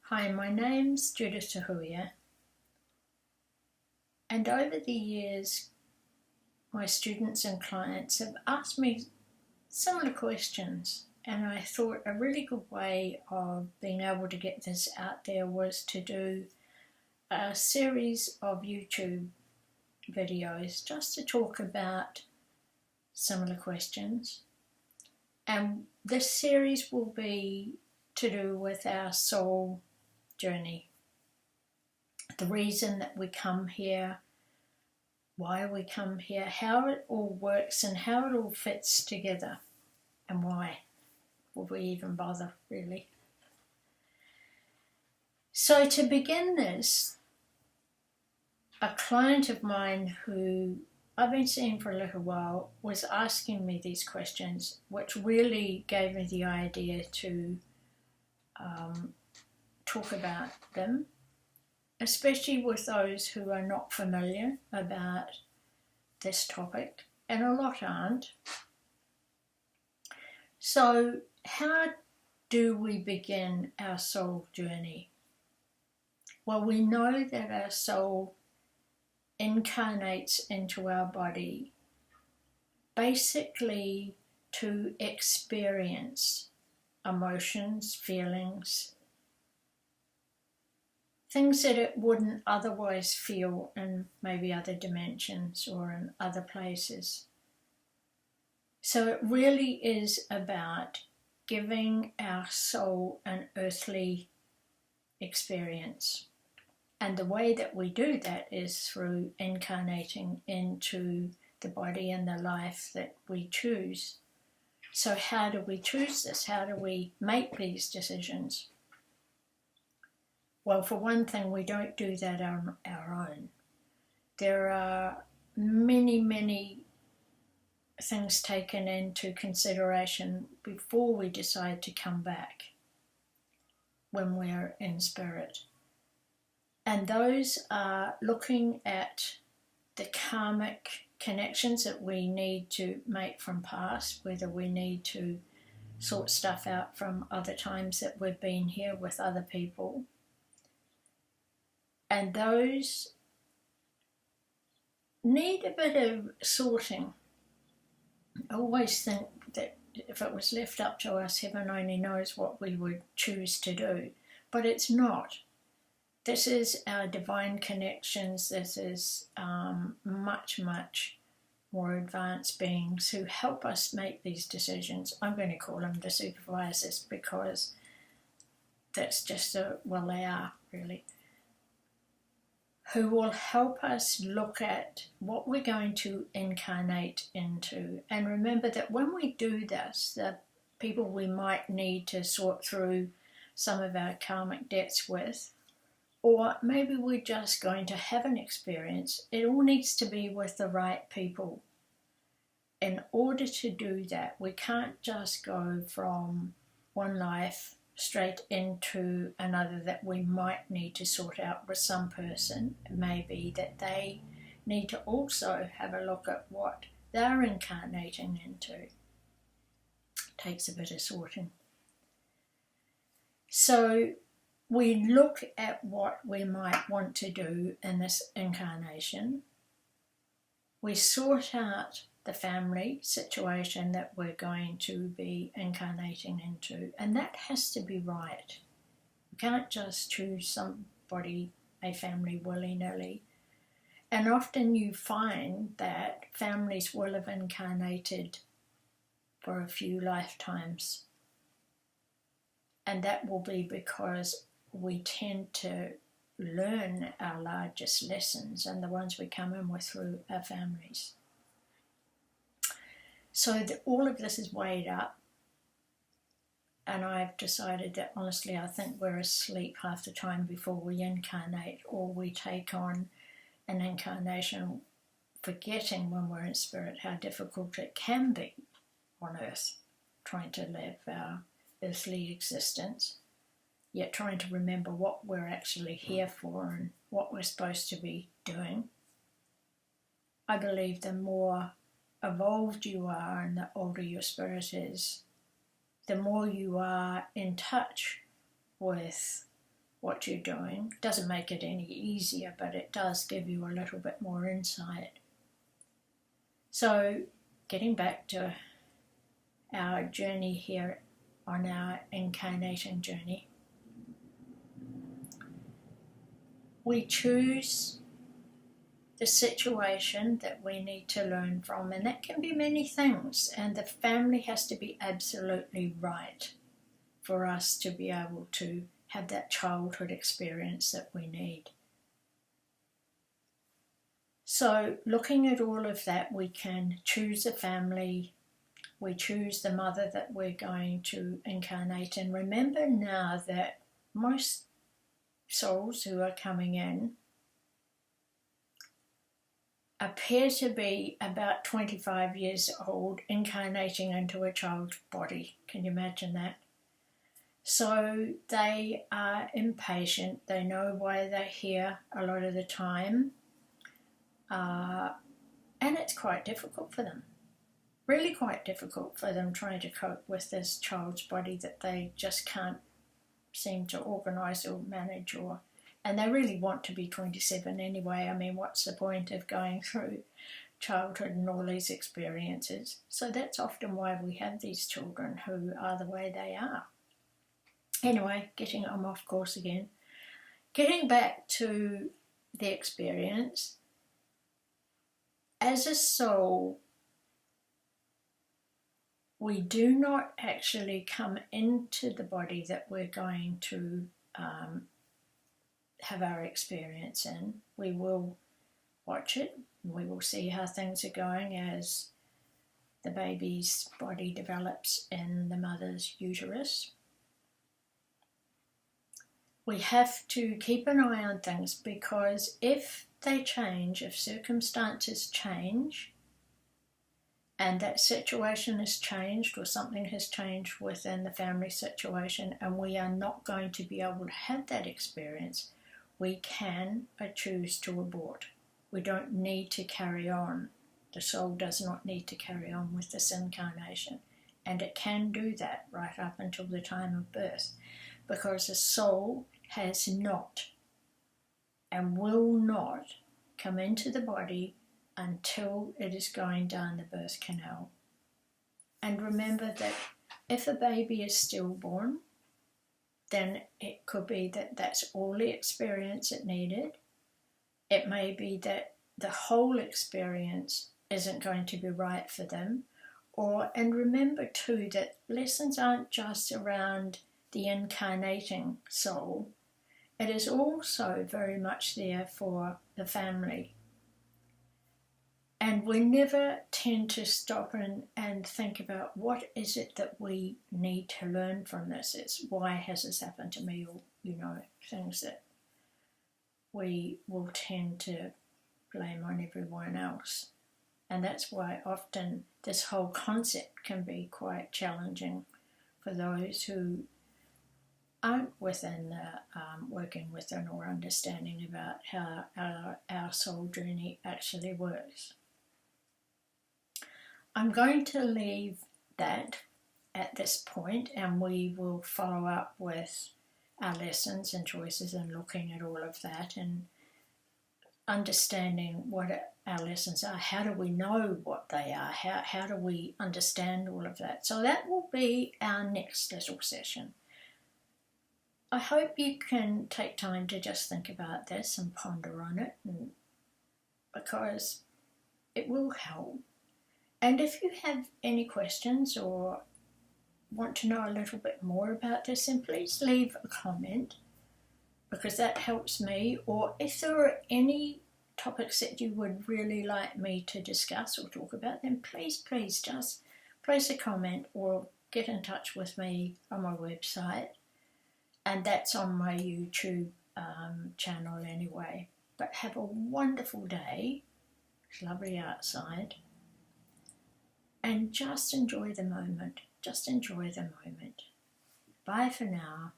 Hi, my name's Judith Tahuya, and over the years my students and clients have asked me similar questions, and I thought a really good way of being able to get this out there was to do a series of YouTube videos just to talk about similar questions. And this series will be to do with our soul journey, the reason that we come here, why we come here, how it all works and how it all fits together, and why would we even bother, really. So to begin this, a client of mine who I've been seeing for a little while was asking me these questions, which really gave me the idea to talk about them, especially with those who are not familiar about this topic, and a lot aren't. So how do we begin our soul journey? Well, we know that our soul incarnates into our body basically to experience emotions, feelings, things that it wouldn't otherwise feel in maybe other dimensions or in other places. So it really is about giving our soul an earthly experience. And the way that we do that is through incarnating into the body and the life that we choose. So how do we choose this? How do we make these decisions? Well, for one thing, we don't do that on our own. There are many things taken into consideration before we decide to come back when we're in spirit. And those are looking at the karmic connections that we need to make from past, whether we need to sort stuff out from other times that we've been here with other people. And those need a bit of sorting. I always think that if it was left up to us, heaven only knows what we would choose to do. But it's not. This is our divine connections. This is much more advanced beings who help us make these decisions. I'm going to call them the supervisors because that's just they are, really. Who will help us look at what we're going to incarnate into. And remember that when we do this, the people we might need to sort through some of our karmic debts with, or maybe we're just going to have an experience, it all needs to be with the right people. In order to do that, we can't just go from one life straight into another that we might need to sort out with some person. It may be that they need to also have a look at what they're incarnating into. It takes a bit of sorting. So we look at what we might want to do in this incarnation. We sort out the family situation that we're going to be incarnating into, and that has to be right. You can't just choose somebody, a family, willy-nilly. And often you find that families will have incarnated for a few lifetimes, and that will be because we tend to learn our largest lessons and the ones we come in with through our families. So all of this is weighed up, and I've decided that honestly I think we're asleep half the time before we incarnate, or we take on an incarnation forgetting when we're in spirit how difficult it can be on earth, trying to live our earthly existence, yet trying to remember what we're actually here for and what we're supposed to be doing. I believe the more evolved you are and the older your spirit is, the more you are in touch with what you're doing. It doesn't make it any easier, but it does give you a little bit more insight. So getting back to our journey here on our incarnating journey, we choose the situation that we need to learn from, and that can be many things, and the family has to be absolutely right for us to be able to have that childhood experience that we need. So looking at all of that, we can choose a family, we choose the mother that we're going to incarnate, and remember now that most souls who are coming in appear to be about 25 years old, incarnating into a child's body. Can you imagine that? So they are impatient, they know why they're here a lot of the time, and it's quite difficult for them. Really quite difficult for them trying to cope with this child's body that they just can't seem to organise or manage, and they really want to be 27 anyway. I mean, what's the point of going through childhood and all these experiences? So that's often why we have these children who are the way they are. Anyway, I'm off course again. Getting back to the experience, as a soul, we do not actually come into the body that we're going to have our experience in. We will watch it, we will see how things are going as the baby's body develops in the mother's uterus. We have to keep an eye on things, because if they change, if circumstances change, and that situation has changed or something has changed within the family situation, and we are not going to be able to have that experience, we can choose to abort. We don't need to carry on. The soul does not need to carry on with this incarnation, and it can do that right up until the time of birth, because the soul has not and will not come into the body until it is going down the birth canal. And remember that if a baby is stillborn, then it could be that that's all the experience it needed. It may be that the whole experience isn't going to be right for them. And remember too that lessons aren't just around the incarnating soul. It is also very much there for the family. And we never tend to stop and think about what is it that we need to learn from this. It's why has this happened to me, or, things that we will tend to blame on everyone else. And that's why often this whole concept can be quite challenging for those who aren't within the working within or understanding about how our soul journey actually works. I'm going to leave that at this point, and we will follow up with our lessons and choices and looking at all of that and understanding what our lessons are. How do we know what they are? How do we understand all of that? So that will be our next little session. I hope you can take time to just think about this and ponder on it, because it will help. And if you have any questions or want to know a little bit more about this, then please leave a comment, because that helps me. Or if there are any topics that you would really like me to discuss or talk about, then please just place a comment or get in touch with me on my website. And that's on my YouTube channel anyway. But have a wonderful day. It's lovely outside. And just enjoy the moment. Just enjoy the moment. Bye for now.